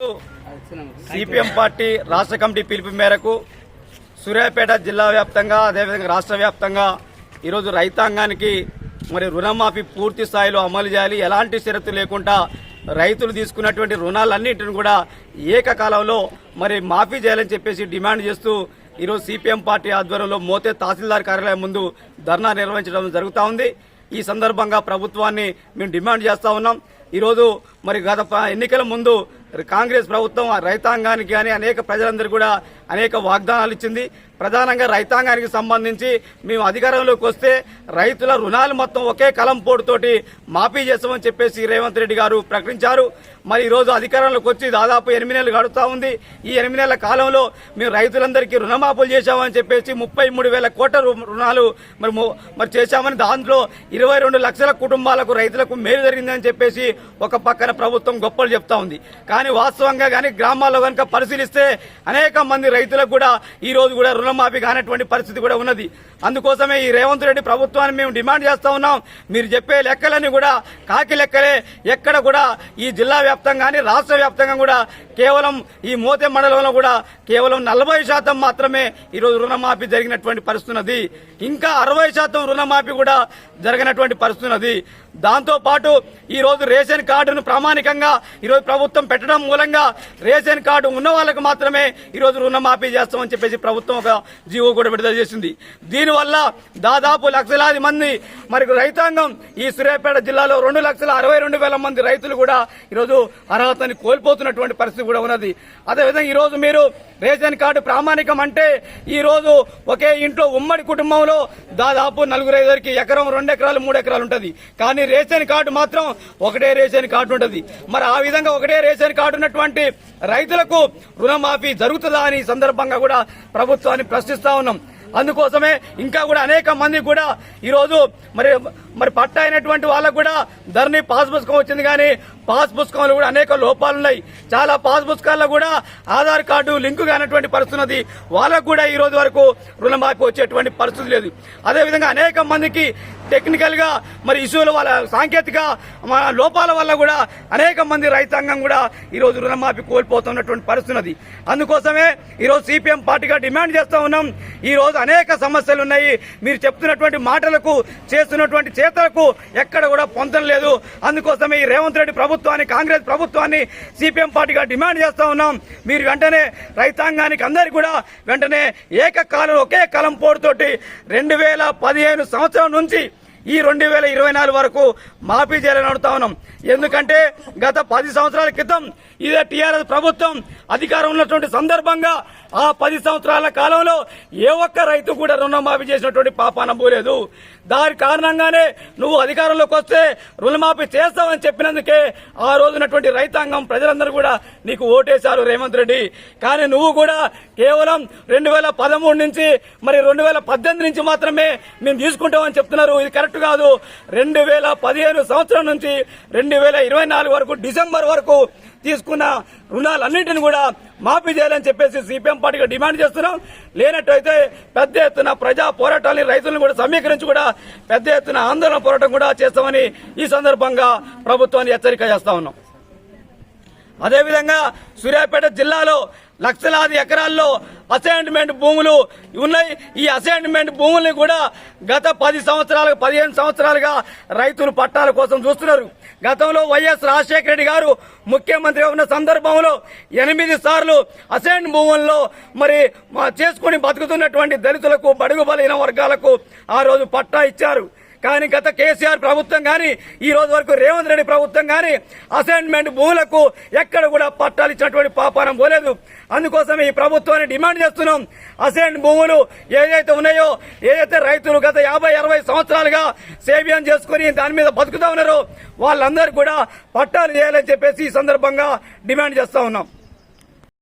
CPM party రాష్ట్ర committee పిలుపు మేరకు సూర్యాపేట జిల్లా వ్యాప్తంగా అదేవిధంగా రాష్ట్ర వ్యాప్తంగా ఈరోజు రైతాంగానికి రుణమాఫీ పూర్తి స్థాయిలో అమలు చేయాలి, ఎలాంటి షరతు లేకుండా రైతులు తీసుకున్నటువంటి రుణాలన్నింటిని కూడా ఏకకాలంలో మాఫీ చేయాలని చెప్పేసి డిమాండ్ చేస్తూ ఈరోజు సిపిఎం పార్టీ ఆధ్వర్యంలో మోతే తహసీల్దార్ కార్యాలయం ముందు ధర్నా నిర్వహించడం జరుగుతూ ఉంది. ఈ సందర్భంగా ప్రభుత్వాన్ని మేము డిమాండ్ చేస్తా ఉన్నాం. ఈరోజు గత ఎన్నికల ముందు కాంగ్రెస్ ప్రభుత్వం రైతాంగానికి కానీ అనేక ప్రజలందరూ కూడా అనేక వాగ్దానాలు ఇచ్చింది. ప్రధానంగా రైతాంగానికి సంబంధించి మేము అధికారంలోకి వస్తే రైతుల రుణాలు మొత్తం ఒకే కలంపోటుతోటి మాఫీ చేస్తామని చెప్పేసి రేవంత్ రెడ్డి గారు ప్రకటించారు. ఈరోజు అధికారంలోకి వచ్చి దాదాపు 8 నెలలు గడుస్తూ ఉంది. ఈ 8 నెలల కాలంలో మేము రైతులందరికీ రుణమాఫీలు చేశామని చెప్పేసి 33,000 కోట్ల రుణాలు చేశామని, దాంట్లో 22 లక్షల కుటుంబాలకు రైతులకు మేలు జరిగిందని చెప్పేసి ఒక పక్కన ప్రభుత్వం గొప్పలు చెప్తా ఉంది. కానీ వాస్తవంగా కానీ గ్రామాల్లో కనుక పరిశీలిస్తే అనేక మంది రైతులకు కూడా ఈ రోజు కూడా రుణమాఫీ కానటువంటి పరిస్థితి కూడా ఉన్నది. అందుకోసమే ఈ రేవంత్ రెడ్డి ప్రభుత్వాన్ని మేము డిమాండ్ చేస్తా ఉన్నాం. మీరు చెప్పే లెక్కలన్నీ కూడా కాకి లెక్కలే. ఎక్కడ కూడా ఈ జిల్లా వ్యాప్తంగా కానీ రాష్ట్ర వ్యాప్తంగా కూడా కేవలం ఈ మోతే మండలంలో కూడా కేవలం 40% మాత్రమే ఈరోజు రుణమాఫీ జరిగినటువంటి పరిస్థితి ఉన్నది. ఇంకా 60% రుణమాఫీ కూడా జరగనటువంటి పరిస్థితి ఉన్నది. దాంతో పాటు ఈ రోజు రేషన్ కార్డును ప్రామాణికంగా ఈరోజు ప్రభుత్వం పెట్టడం మూలంగా రేషన్ కార్డు ఉన్న వాళ్ళకు మాత్రమే ఈరోజు రుణమాఫీ చేస్తామని చెప్పేసి ప్రభుత్వం ఒక జీవో కూడా విడుదల చేసింది. దీనివల్ల దాదాపు లక్షలాది మంది రైతాంగం ఈ సూర్యాపేట జిల్లాలో 2,62,000 మంది రైతులు కూడా ఈరోజు అర్హతని కోల్పోతున్నటువంటి పరిస్థితి కూడా ఉన్నది. అదేవిధంగా ఈరోజు మీరు రేషన్ కార్డు ప్రామాణికం అంటే ఈ రోజు ఒకే ఇంట్లో ఉమ్మడి కుటుంబంలో దాదాపు 4-5 ఎకరం 2 ఎకరాలు 3 ఎకరాలు ఉంటుంది. కానీ రేషన్ కార్డు మాత్రం ఒకటే రేషన్ కార్డు ఉంటుంది. ఆ విధంగా ఒకటే రేషన్ కార్డు ఉన్నటువంటి రైతులకు రుణమాఫీ జరుగుతుందా అని సందర్భంగా కూడా ప్రభుత్వాన్ని ప్రశ్నిస్తా ఉన్నాం. అందుకోసమే ఇంకా కూడా అనేక మంది కూడా ఈరోజు పట్టా అయినటువంటి వాళ్ళకు కూడా ధరణి పాస్ పుస్తకం వచ్చింది. కానీ పాస్ పుస్తకంలో కూడా అనేక లోపాలున్నాయి. చాలా పాస్ పుస్తకాల్లో కూడా ఆధార్ కార్డు లింకు కానటువంటి పరిస్థితి ఉన్నది. వాళ్ళకు కూడా ఈ రోజు వరకు రుణమాఫీ వచ్చేటువంటి పరిస్థితి లేదు. అదేవిధంగా అనేక మందికి టెక్నికల్ గా ఇష్యూల వల్ల సాంకేతిక లోపాల వల్ల కూడా అనేక మంది రైతాంగం కూడా ఈ రోజు రుణమాఫీ కోల్పోతున్నటువంటి పరిస్థితి ఉన్నది. అందుకోసమే ఈరోజు సిపిఎం పార్టీగా డిమాండ్ చేస్తా ఉన్నాం. ఈ రోజు అనేక సమస్యలు ఉన్నాయి. మీరు చెప్తున్నటువంటి మాటలకు చేస్తున్నటువంటి చేతలకు ఎక్కడ కూడా పొందడం లేదు. అందుకోసమే ఈ రేవంత్ రెడ్డి ప్రభుత్వాన్ని కాంగ్రెస్ ప్రభుత్వాన్ని సిపిఎం పార్టీగా డిమాండ్ చేస్తా ఉన్నాం. మీరు వెంటనే రైతాంగానికి అందరికీ కూడా వెంటనే ఏకకాలం ఒకే కలం పోటుతోటి 2015 సంవత్సరం నుంచి ఈ 2024 వరకు మాఫీ చేయాలని అడుగుతా ఉన్నాం. ఎందుకంటే గత 10 సంవత్సరాల క్రితం ఇదే టీఆర్ఎస్ ప్రభుత్వం అధికారం ఉన్నటువంటి సందర్భంగా ఆ 10 సంవత్సరాల కాలంలో ఏ ఒక్క రైతు కూడా రుణమాఫీ చేసినటువంటి పాపాన పోలేదు. దాని కారణంగానే నువ్వు అధికారంలోకి వస్తే రుణమాఫీ చేస్తావని చెప్పినందుకే ఆ రోజునటువంటి రైతాంగం ప్రజలందరూ కూడా నీకు ఓటేశారు రేవంత్ రెడ్డి. కానీ నువ్వు కూడా కేవలం 2013 నుంచి 2018 నుంచి మాత్రమే మేము తీసుకుంటామని చెప్తున్నారు. ఇది కరెక్ట్ కాదు. 2015 సంవత్సరం నుంచి 2024 వరకు డిసెంబర్ వరకు తీసుకున్న రుణాలన్నింటినీ కూడా మాఫీ చేయాలని చెప్పేసి సిపిఎం పార్టీగా డిమాండ్ చేస్తున్నాం. లేనట్టయితే పెద్ద ఎత్తున ప్రజా పోరాటాన్ని రైతులను కూడా సమీకరించి కూడా పెద్ద ఎత్తున ఆందోళన పోరాటం కూడా చేస్తామని ఈ సందర్భంగా ప్రభుత్వాన్ని హెచ్చరిక చేస్తా ఉన్నాం. అదేవిధంగా సూర్యాపేట జిల్లాలో లక్షలాది ఎకరాల్లో అసైన్మెంట్ భూములు ఉన్నాయి. ఈ అసైన్మెంట్ భూముల్ని కూడా గత 15 సంవత్సరాలుగా రైతులు పట్టాల కోసం చూస్తున్నారు. గతంలో వైఎస్ రాజశేఖర రెడ్డి గారు ముఖ్యమంత్రిగా ఉన్న సందర్భంలో 8 సార్లు అసైన్ భూముల్లో చేసుకుని బతుకుతున్నటువంటి దళితులకు బడుగు బలైన వర్గాలకు ఆ రోజు పట్టా ఇచ్చారు. కానీ గత కేసీఆర్ ప్రభుత్వం కానీ ఈ రోజు వరకు రేవంత్ రెడ్డి ప్రభుత్వం కానీ అసైన్మెంట్ భూములకు ఎక్కడ కూడా పట్టాలు ఇచ్చినటువంటి పాపానం పోలేదు. అందుకోసం ఈ ప్రభుత్వాన్ని డిమాండ్ చేస్తున్నాం. అసైన్ భూములు ఏదైతే ఉన్నాయో, ఏదైతే రైతులు గత 50-60 సంవత్సరాలుగా సేవ్యం చేసుకుని దాని మీద బతుకుతా ఉన్నారో వాళ్ళందరూ కూడా పట్టాలు చేయాలని చెప్పేసి ఈ సందర్భంగా డిమాండ్ చేస్తా ఉన్నాం.